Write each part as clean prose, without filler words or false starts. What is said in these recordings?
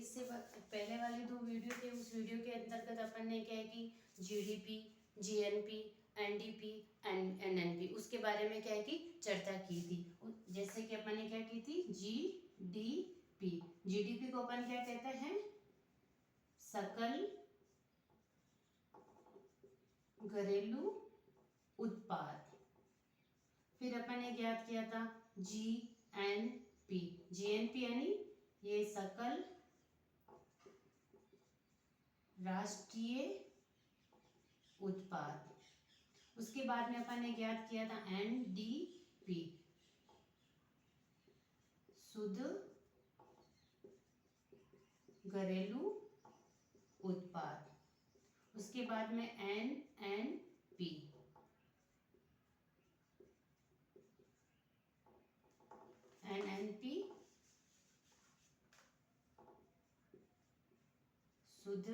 इससे पहले वाले 2 वीडियो थे, उस वीडियो के अंतर्गत अपन ने क्या है कि जीडीपी, जीएनपी, एनडीपी, एनएनपी उसके बारे में क्या है कि चर्चा की थी। जैसे कि अपन ने क्या की थी, जीडीपी। जीडीपी को अपन क्या कहते हैं, सकल घरेलू उत्पाद। फिर अपन ने ज्ञात किया था जीएनपी। जीएनपी यानी ये सकल राष्ट्रीय उत्पाद। उसके बाद में अपन ने ज्ञात किया था एनडीपी, शुद्ध घरेलू उत्पाद। उसके बाद में एनएनपी, एनएनपी शुद्ध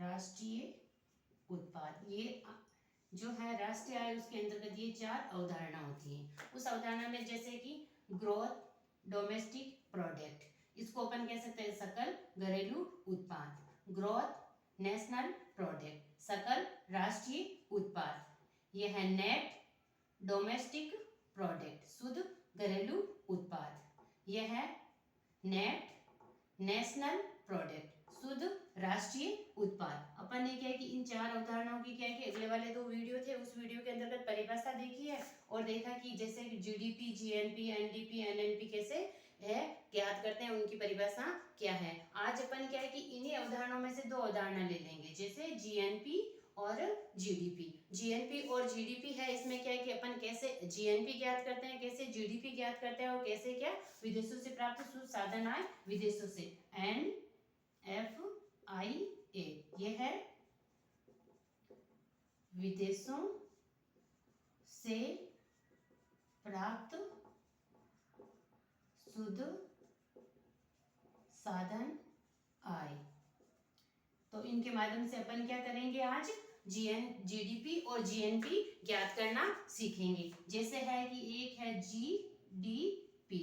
राष्ट्रीय उत्पाद। ये जो है राष्ट्रीय आय, उसके अंतर्गत ये 4 अवधारणा होती हैं। उस अवधारणा में जैसे कि ग्रोथ डोमेस्टिक प्रोडक्ट, इसको अपन कह सकते हैं सकल घरेलू उत्पाद। ग्रोथ नेशनल प्रोडक्ट, सकल राष्ट्रीय उत्पाद। यह है नेट डोमेस्टिक प्रोडक्ट, शुद्ध घरेलू उत्पाद। यह है नेट नेशनल प्रोडक्ट, शुद्ध राष्ट्रीय उत्पाद। अपन ने क्या है कि इन 4 अवधारणाओं की क्या है कि अगले वाले 2 वीडियो थे, उस वीडियो के अंतर्गत परिभाषा देखी है और देखा कि जैसे जीडीपी, जीएनपी, एनडीपी, एनएनपी कैसे है ज्ञात करते हैं, उनकी परिभाषा क्या है। आज अपन क्या है कि इन्हीं अवधारणाओं में से 2 अवधारणा ले लेंगे, जैसे जीएनपी और जीडीपी। जीएनपी और जीडीपी है, इसमें क्या है कि अपन कैसे जीएनपी ज्ञात करते हैं, कैसे जीडीपी ज्ञात करते हैं और कैसे क्या विदेशों से प्राप्त शुद्ध साधन आय विदेशों से, NFIA। ये है विदेशों से प्राप्त शुद्ध साधन आय। तो इनके माध्यम से अपन क्या करेंगे, आज जीडीपी और जीएनपी ज्ञात करना सीखेंगे। जैसे है कि एक है जीडीपी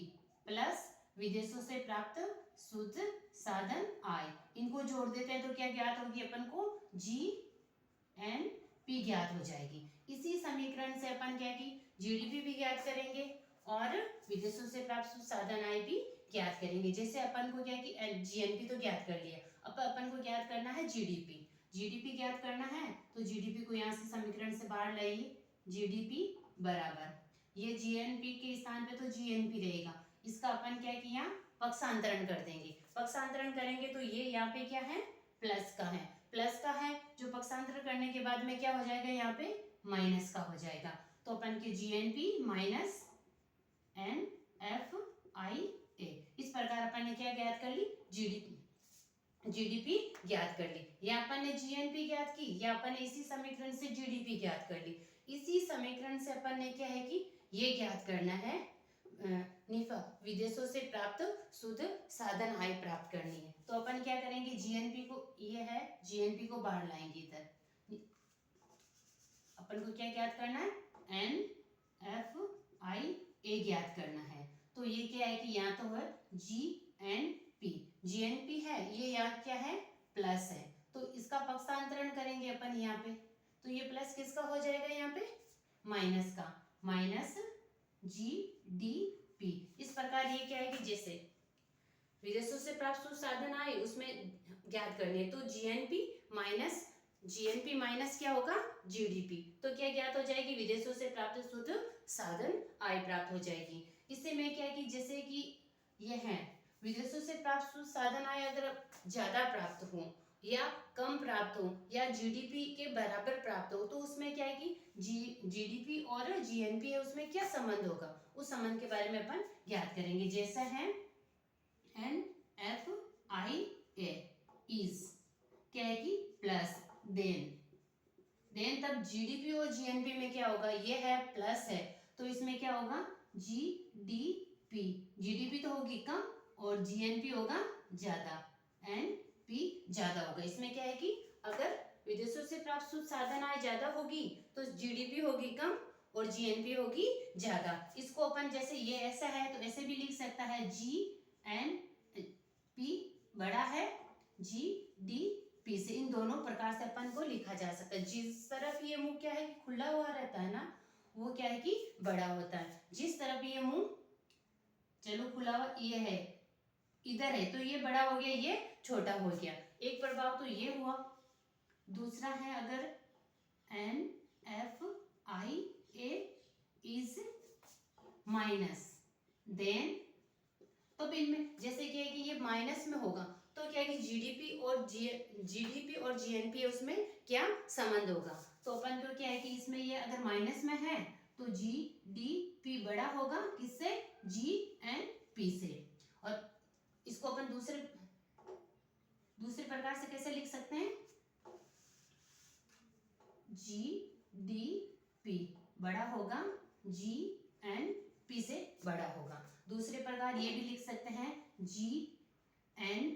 प्लस विदेशों से प्राप्त शुद्ध साधन आय, इनको जोड़ देते हैं तो क्या ज्ञात होगी अपन को, जीएनपी ज्ञात हो जाएगी। इसी समीकरण से अपन क्या कि जीडीपी भी ज्ञात करेंगे और विदेशों से प्राप्त शुद्ध साधन आय भी ज्ञात करेंगे। जैसे अपन को क्या कि जीएनपी तो ज्ञात कर लिया, अब अपन को ज्ञात करना है जीडीपी। जीडीपी ज्ञात करना है तो जीडीपी को यहाँ से समीकरण से बाहर लाइए, जीडीपी बराबर ये जीएनपी के स्थान पे तो जीएनपी रहेगा, इसका अपन क्या कि यहाँ पक्षांतरण कर देंगे। पक्षांतरण करेंगे तो ये यहाँ पे क्या है, प्लस का है, प्लस का है जो पक्षांतरण करने के बाद में क्या हो जाएगा, यहाँ पे माइनस का हो जाएगा। तो अपन के जीएनपी माइनस NFIA, इस प्रकार अपन ने क्या ज्ञात कर ली, जीडीपी ज्ञात कर ली। या अपन ने जीएनपी ज्ञात की, या अपन ने इसी समीकरण से जीडीपी ज्ञात कर ली। इसी समीकरण से अपन ने क्या है कि ये ज्ञात करना है, निफा विदेशों से प्राप्त शुद्ध साधन आय प्राप्त करनी है। तो अपन क्या करेंगे, जीएनपी को, ये है जीएनपी को बाहर लाएंगे इधर, अपन को क्या ज्ञात करना है, NFIA ज्ञात करना है। तो ये क्या है कि यहाँ तो है जीएनपी, जीएनपी है, ये यहाँ क्या है, प्लस है, तो इसका पक्षांतरण करेंगे अपन यहाँ पे, तो ये प्लस किसका हो जाएगा, यहाँ पे माइनस का, माइनस जीडीपी। इस प्रकार ये क्या है कि जैसे विदेशों से प्राप्त शुद्ध साधन आए उसमें ज्ञात करनी है, तो जीएनपी माइनस क्या होगा, जीडीपी, तो क्या ज्ञात हो जाएगी, विदेशों से प्राप्त शुद्ध साधन आय प्राप्त हो जाएगी। इससे मैं क्या कि जैसे कि यह है विदेशों से प्राप्त शुद्ध साधन आय अगर ज्यादा प्राप्त हो या कम प्राप्त हो या जीडीपी के बराबर प्राप्त हो, तो उसमें क्या है कि जीडीपी और जीएनपी है उसमें क्या संबंध होगा, उस संबंध के बारे में अपन ज्ञात करेंगे। जैसा है NFIA इज क्या है कि प्लस, देन तब जीडीपी और जीएनपी में क्या होगा, ये है प्लस है तो इसमें क्या होगा, जीडीपी, जीडीपी तो होगी कम और जीएनपी होगा ज्यादा, एनपी ज्यादा होगा। इसमें क्या है कि अगर विदेशों से प्राप्त शुद्ध साधन आय ज्यादा होगी तो जीडीपी होगी कम और जीएनपी होगी ज्यादा। इसको अपन जैसे ये ऐसा है तो ऐसे भी लिख सकता है, GNP बड़ा है GDP से। इन दोनों प्रकार से अपन को लिखा जा सकता है। जिस तरफ ये मुंह क्या है, खुला हुआ रहता है ना, वो क्या है कि बड़ा होता है। जिस तरफ ये मुंह चलो खुला हुआ ये है, इधर है, तो ये बड़ा हो गया, ये छोटा हो गया। एक प्रभाव तो ये हुआ। दूसरा है अगर NFIA इज माइनस, देन तो इनमें जैसे क्या है कि ये माइनस में होगा, तो क्या है कि जीडीपी और जीएनपी उसमें क्या संबंध होगा। तो अपन को क्या है कि इसमें ये अगर माइनस में है तो जीडीपी बड़ा होगा किससे, जीएनपी से। और इसको अपन दूसरे प्रकार से कैसे लिख सकते हैं, जीडीपी बड़ा होगा जीएनपी से बड़ा होगा। दूसरे प्रकार ये भी लिख सकते हैं जीएनपी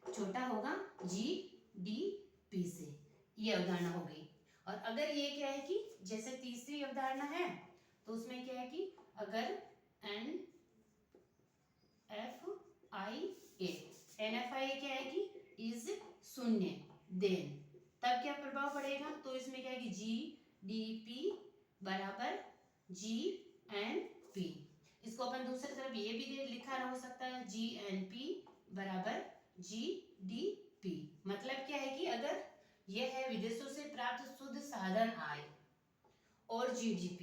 छोटा होगा जीडीपी से। ये अवधारणा हो गई। और अगर ये क्या है कि जैसे तीसरी अवधारणा है तो उसमें क्या है कि अगर NFIA क्या है कि इज शून्य, देन तब क्या प्रभाव पड़ेगा, तो इसमें क्या है कि GDP बराबर GNP। इसको अपन दूसरी तरफ ये भी लिखा हो सकता है GNP बराबर GDP। मतलब क्या है कि अगर यह है विदेशों से प्राप्त शुद्ध साधन आय और GDP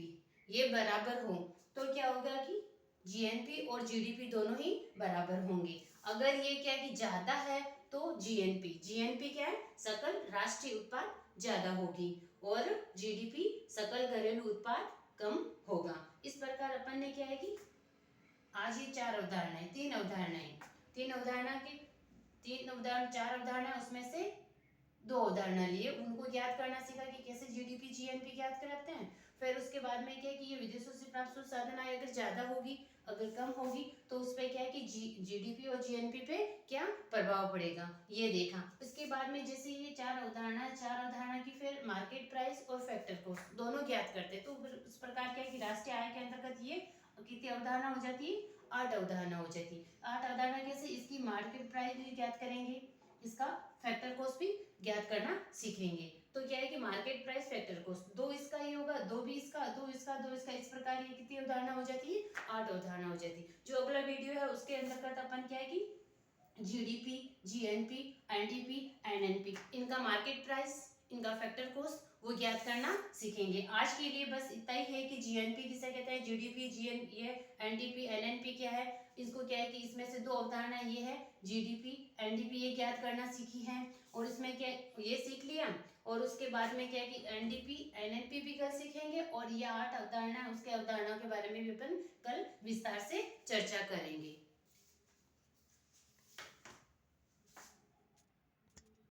ये बराबर हो तो क्या होगा कि GNP और GDP दोनों ही बराबर होंगे। अगर ये क्या है कि ज्यादा है तो GNP क्या है, सकल राष्ट्रीय उत्पाद ज्यादा होगी, और GDP सकल घरेलू उत्पाद कम होगा। इस प्रकार अपन ने क्या है कि आज ये चार चार अवधारणा उसमें से दो उदाहरण लिए, उनको ज्ञात करना सीखा कि कैसे जीडीपी जीएनपी ज्ञात करते हैं। फिर उसके बाद में क्या है कि ये विदेशों से प्राप्त शुद्ध साधन आय अगर ज्यादा होगी अगर कम होगी तो उस पर क्या है कि जीडीपी और जीएनपी पे क्या प्रभाव पड़ेगा, ये देखा। इसके बाद में जैसे ये चार अवधारणा की फिर मार्केट प्राइस और फैक्टर कॉस्ट दोनों ज्ञात करते हैं। तो इस प्रकार क्या है कि राष्ट्रीय आय के अंतर्गत ये कितनी अवधारणा हो जाती है, 8 अवधारणा हो जाती है। 8 अवधारणा कैसे, इसकी मार्केट प्राइस भी ज्ञात करेंगे, इसका फैक्टर कॉस्ट भी ज्ञात करना सीखेंगे। तो क्या है कि मार्केट प्राइस फैक्टर कॉस्ट, दो इसका ही होगा, दो भी इसका, दो इसका, दो इसका, इस प्रकार ये कितनी अवधारणा हो जाती है, 8 अवधारणा हो जाती है। जो अगला वीडियो है उसके अंतर्गत अपन क्या है कि जीडीपी जीएनपी एनडीपी एनएनपी इनका मार्केट प्राइस इनका फैक्टर कॉस्ट वो ज्ञात करना सीखेंगे। आज के लिए बस इतना ही है कि जीएनपी किसे कहते हैं, जीडीपी जीएन ये एनडीपी एनएनपी क्या है, इसको क्या है कि इसमें से दो अवधारणा ये है जीडीपी एनडीपी ये ज्ञात करना सीखी है, और इसमें क्या ये सीख लिया। और उसके बाद में क्या है कि एनडीपी एनएनपी भी कल सीखेंगे, और ये 8 अवधारणा उसके अवधारणा के बारे में भी अपन कल विस्तार से चर्चा करेंगे।